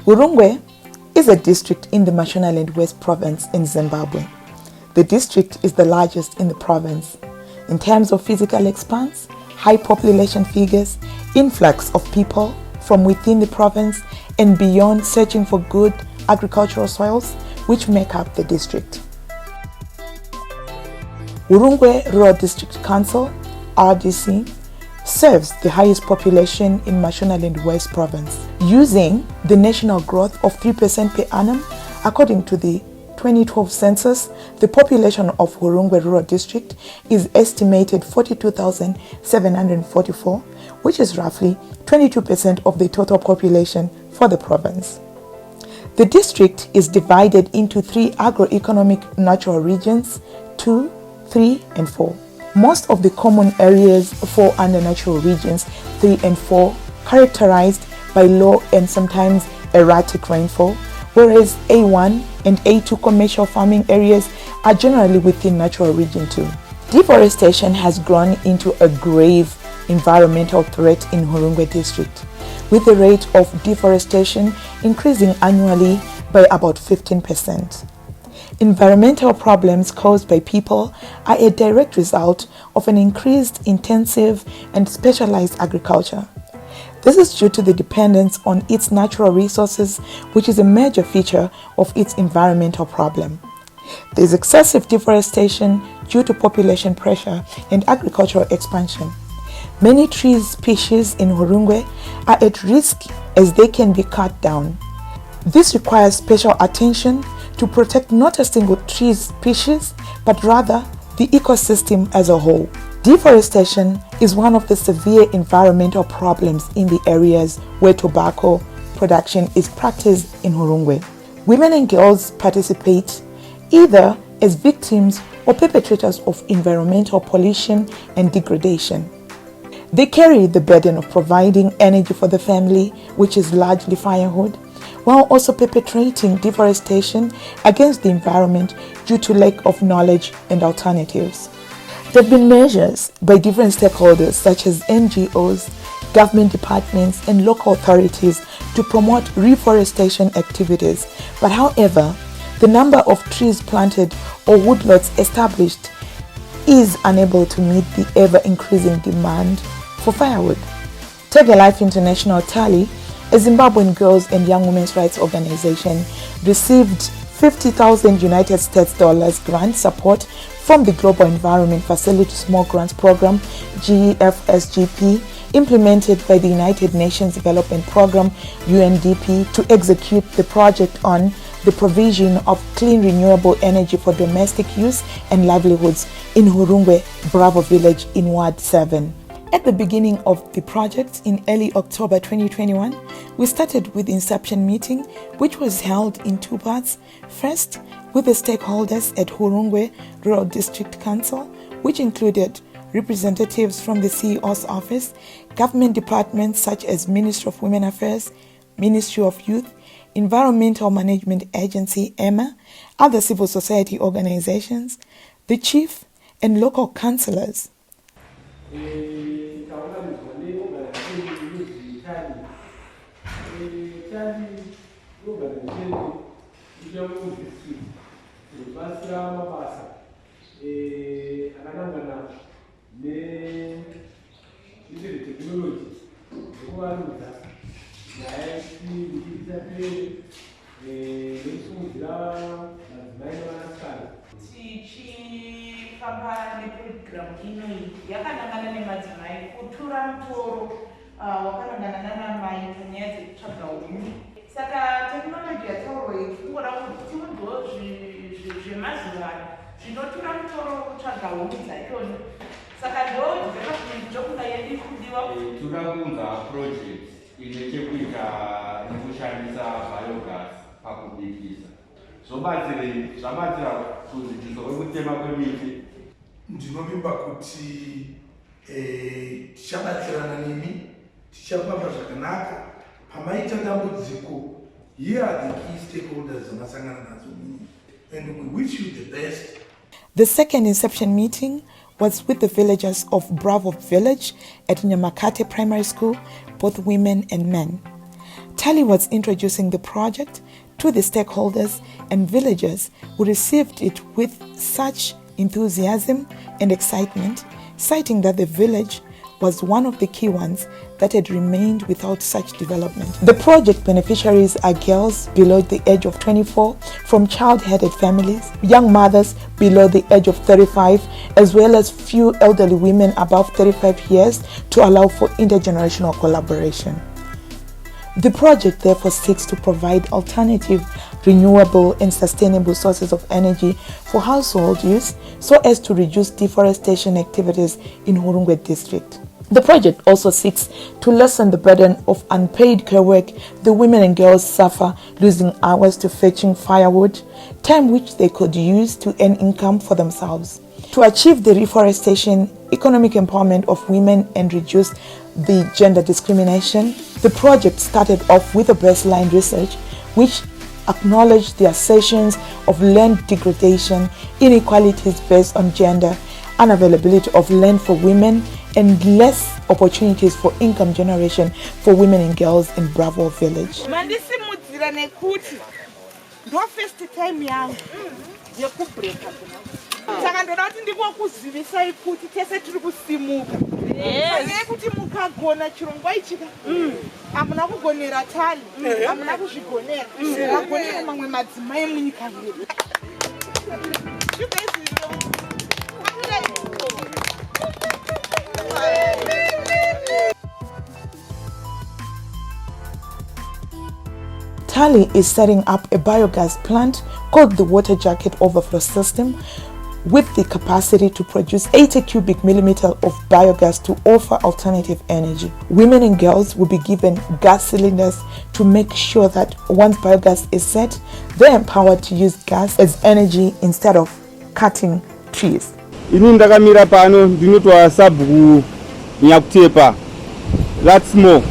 Hurungwe is a district in the Mashonaland West province in Zimbabwe. The district is the largest in the province. In terms of physical expanse, high population figures, influx of people from within the province and beyond searching for good agricultural soils which make up the district. Hurungwe Rural District Council, RDC, serves the highest population in Mashonaland West province. Using the national growth of 3% per annum, according to the 2012 census, the population of Hurungwe Rural District is estimated 42,744, which is roughly 22% of the total population for the province. The district is divided into 3 agroeconomic natural regions, 2, 3, and 4. Most of the common areas fall under natural regions 3 and 4, characterized by low and sometimes erratic rainfall, whereas A1 and A2 commercial farming areas are generally within natural region 2. Deforestation has grown into a grave environmental threat in Hurungwe District, with the rate of deforestation increasing annually by about 15%. Environmental problems caused by people are a direct result of an increased intensive and specialized agriculture. This is due to the dependence on its natural resources, which is a major feature of its environmental problem. There is excessive deforestation due to population pressure and agricultural expansion. Many tree species in Hurungwe are at risk as they can be cut down. This requires special attention to protect not a single tree species, but rather the ecosystem as a whole. Deforestation is one of the severe environmental problems in the areas where tobacco production is practiced in Hurungwe. Women and girls participate either as victims or perpetrators of environmental pollution and degradation. They carry the burden of providing energy for the family, which is largely firewood, while also perpetrating deforestation against the environment due to lack of knowledge and alternatives. There have been measures by different stakeholders such as NGOs, government departments, and local authorities to promote reforestation activities. But however, the number of trees planted or woodlots established is unable to meet the ever-increasing demand for firewood. TaLI International TaLI, a Zimbabwean girls and young women's rights organization, received 50,000 United States dollars grant support from the Global Environment Facility Small Grants Program, GEF SGP, implemented by the United Nations Development Program, UNDP, to execute the project on the provision of clean renewable energy for domestic use and livelihoods in Hurungwe Bravo Village in Ward 7. At the beginning of the project in early October 2021, we started with the inception meeting, which was held in 2 parts. First, with the stakeholders at Hurungwe Rural District Council, which included representatives from the CEO's office, government departments such as Ministry of Women Affairs, Ministry of Youth, Environmental Management Agency, EMA, other civil society organizations, the chief, and local councillors. Tichifamba nepurogiramu inoyi yakanangana nemadzimai kutura mutoro wakanangana nanamai panyaya dzekutsvaga huni. Saka tekinoloji yataurwa iyi kungora kuti tiudzwo zvemazuva ano zvinotura mutoro kutsvaga huni dzachona. Saka ndokunga yedu kudiwa takakunza project ine chekuita nekushandisa biogas pakubikisa. Zvabatsira kudzidziswa kwekutema kwemiti. Ndinovimba kuti tichabatsirana nemi, tichafamba zvakanaka. Pamaita dambudziko, here are the key stakeholders vamasangana nadzo nini, and we wish you the best. The second inception meeting was with the villagers of Bravo Village at Nyamakate Primary School, both women and men. TaLI was introducing the project to the stakeholders and villagers who received it with such enthusiasm and excitement, citing that the village was one of the key ones that had remained without such development. The project beneficiaries are girls below the age of 24 from child-headed families, young mothers below the age of 35, as well as few elderly women above 35 years to allow for intergenerational collaboration. The project therefore seeks to provide alternative, renewable and sustainable sources of energy for household use so as to reduce deforestation activities in Hurungwe District. The project also seeks to lessen the burden of unpaid care work the women and girls suffer, losing hours to fetching firewood, time which they could use to earn income for themselves. To achieve the reforestation, economic empowerment of women and reduce the gender discrimination, the project started off with a baseline research which acknowledged the assertions of land degradation, inequalities based on gender, unavailability of land for women, and less opportunities for income generation for women and girls in Bravo village. First time young, you could break up. Sakandona kuti ndikokuzivisa kuti tese tiri kusimuka. Kuti mukagona chirongwa ichika. Amuna kugonera TaLI, amuna kuzvigonera. Vagonera mamwe madzimai munyika yedu. TaLI is setting up a biogas plant called the Water Jacket Overflow System with the capacity to produce 80 cubic millimeter of biogas to offer alternative energy. Women and girls will be given gas cylinders to make sure that once biogas is set, they're empowered to use gas as energy instead of cutting trees. Ini ndakamira pano ndinotwa sabhuku nyakutepa. That's more.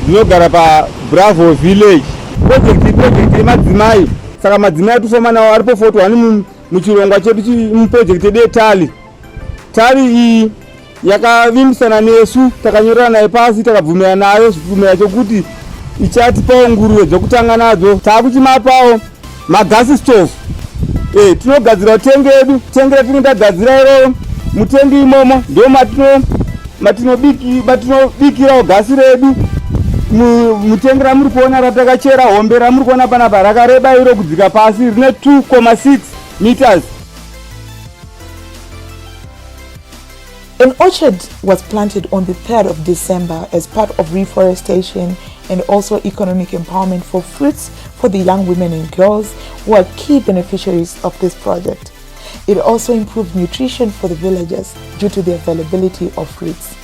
Ndinogara pa Bravo village. Project madzimai. Saka madzimai tusoma nawo aripo 41 muchirongwa chedu muproject de TaLI. TaLI iyi yakavimbisana nesu, takanyorana naye pasi, takabvumira nayo zvibvumira chokuti ichatipawo nguruve dzokutanga nadzo. Takuchimapawo magasi stove. Tinogadzira tenge yedu, tenge tinogadzira iro mutengi imomo ndio matinobikirawo gasi redu. Mutengera muri kuona ratakachera hombe ramuri kuona panapa rakareba iro kudzika pasi rine 2.6 meters. An orchard was planted on the 3rd of December as part of reforestation and also economic empowerment for fruits for the young women and girls who are key beneficiaries of this project. It also improved nutrition for the villagers due to the availability of fruits.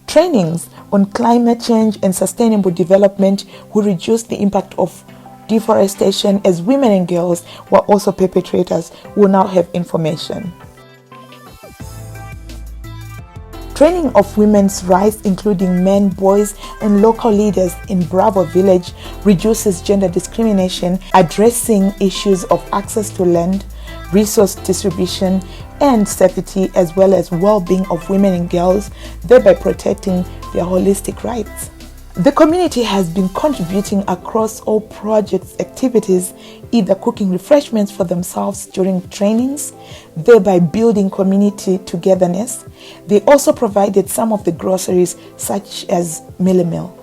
Trainings on climate change and sustainable development will reduce the impact of deforestation, as women and girls who are also perpetrators will now have information. Training of women's rights, including men, boys, and local leaders in Bravo village, reduces gender discrimination, addressing issues of access to land, resource distribution, and safety, as well as well-being of women and girls, thereby protecting their holistic rights. The community has been contributing across all projects activities, either cooking refreshments for themselves during trainings, thereby building community togetherness. They also provided some of the groceries such as meal.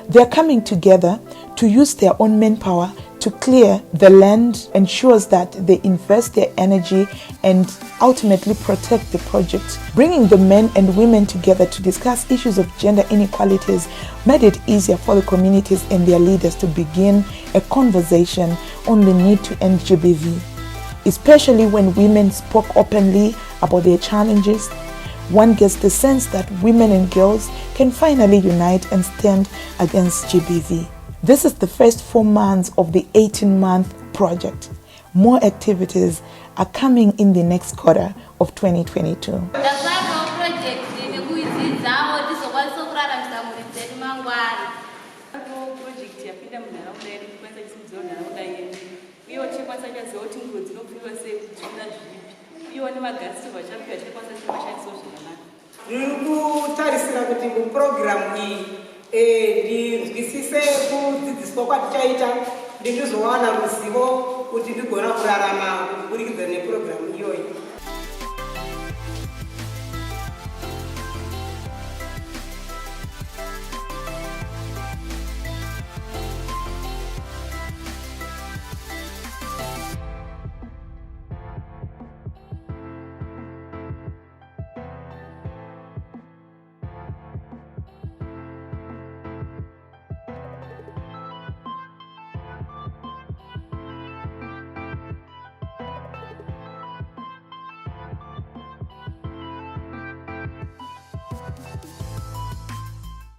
They are coming together to use their own manpower to clear the land, ensures that they invest their energy and ultimately protect the project. Bringing the men and women together to discuss issues of gender inequalities made it easier for the communities and their leaders to begin a conversation on the need to end GBV, especially when women spoke openly about their challenges. one gets the sense that women and girls can finally unite and stand against GBV. This is the first 4 months of the 18-month project. More activities are coming in the next quarter of 2022. Kutarisira kuti muprogramu iyi ndinzwisise kudzidziswa kwatichaita ndindizowana ruzivo kuti ndigona kurarama kuburikidza neprogramu iyoyi.